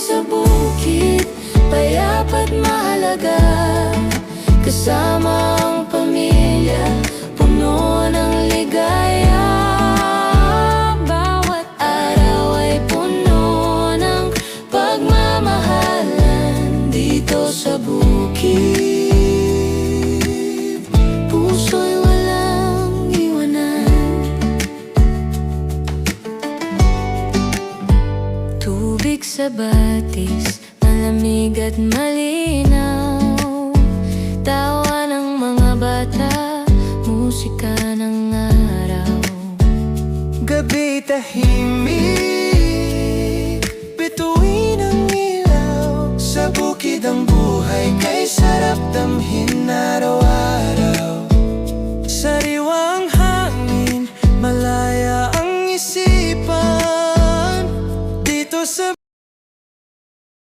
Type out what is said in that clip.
sa bukid, payapa't mahalaga. Kasama ang pamilya, puno ng ligaya. Bawat araw ay puno ng pagmamahalan dito sa bukid. Puso'y walang iwanan. Tubig sa batis, malamig at malinaw. Tawa ng mga bata, musika ng araw. Gabi tahimik,